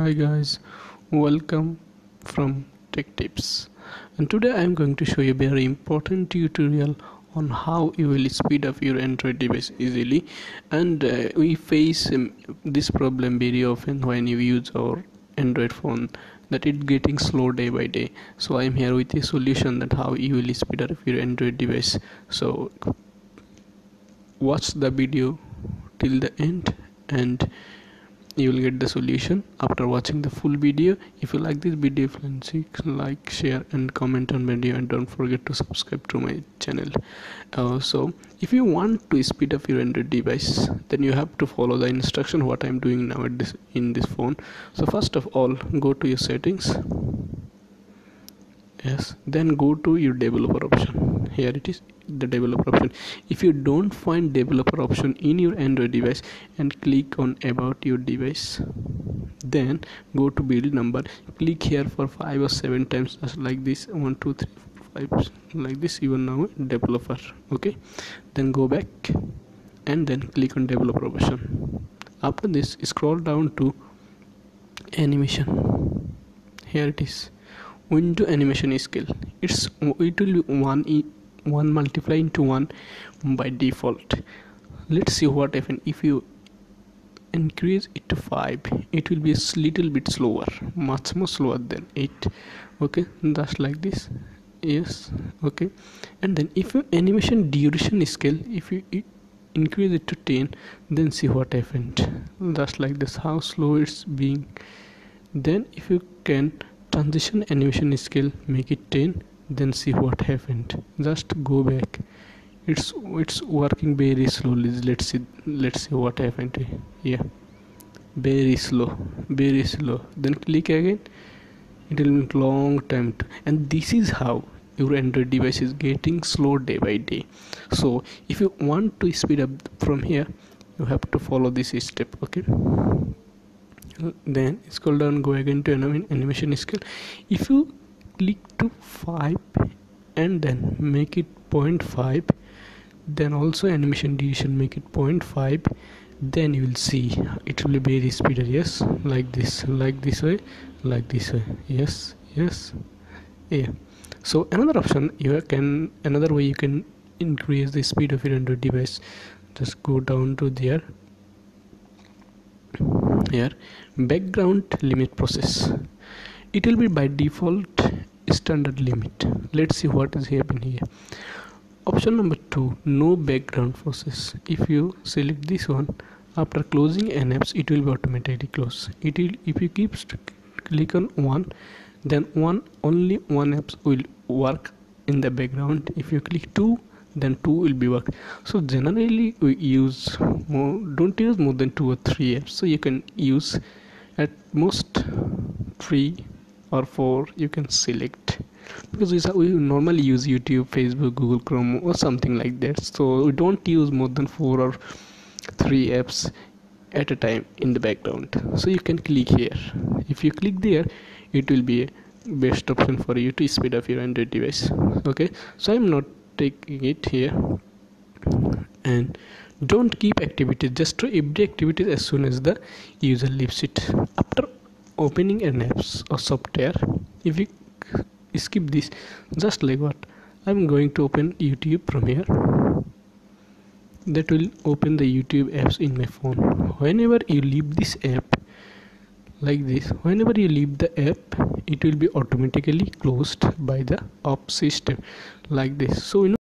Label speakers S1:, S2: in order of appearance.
S1: Hi guys, welcome from Tech Tips, and today I am going to show you a very important tutorial on how you will speed up your Android device easily. And we face this problem very often when you use our Android phone, that it getting slow day by day. So I am here with a solution that how you will speed up your Android device. So watch the video till the end and you will get the solution after watching the full video. If you like this video, please like, share and comment on video, and don't forget to subscribe to my channel. So if you want to speed up your Android device, then you have to follow the instruction what I'm doing now in this phone. So first of all, go to your settings. Yes, then go to your developer option. Here it is, the developer option. If you don't find developer option in your Android device, and click on about your device, then go to build number, click here for 5 or 7 times, just like this, 1 2 3 4 5, like this. You are now a developer. Okay, then go back and then click on developer option. After this, scroll down to animation. Here it is, window animation skill. It will be 1 multiply into 1 by default. Let's see what happens if you increase it to 5. It will be a little bit slower, much more slower than 8. Okay, just like this. Yes, okay. And then if your animation duration scale, if you increase it to 10, then see what happened. Just like this, how slow it's being. Then if you can transition animation scale, make it 10, then see what happened. Just go back. It's working very slowly. Let's see what happened. Yeah, very slow. Then click again. It will take long time and this is how your Android device is getting slow day by day. So if you want to speed up from here, you have to follow this step. Okay, then scroll down, go again to animation scale. If you click to 5 and then make it 0.5, then also animation duration make it 0.5, then you will see it will be very speeder. Yes, like this way, like this way. Yes, yeah. So another way you can increase the speed of your Android device. Just go down to there. Here, background limit process. It will be by default standard limit. Let's see what is happening here. Option number 2, no background process. If you select this one, after closing an apps, it will be automatically closed. If you click on 1, then only one apps will work in the background. If you click 2, then 2 will be work. So generally we don't use more than 2 or 3 apps. So you can use at most 3 or 4 you can select, because we normally use YouTube, Facebook, Google Chrome or something like that. So we don't use more than 4 or 3 apps at a time in the background. So you can click here. If you click there, it will be a best option for you to speed up your Android device. Okay, so I'm not taking it here. And don't keep activities, just to every activity as soon as the user leaves it. After opening an apps or software, if you skip this, just like what I'm going to open YouTube from here, that will open the YouTube apps in my phone. Whenever you leave this app, like this, whenever you leave the app, it will be automatically closed by the up system, like this. So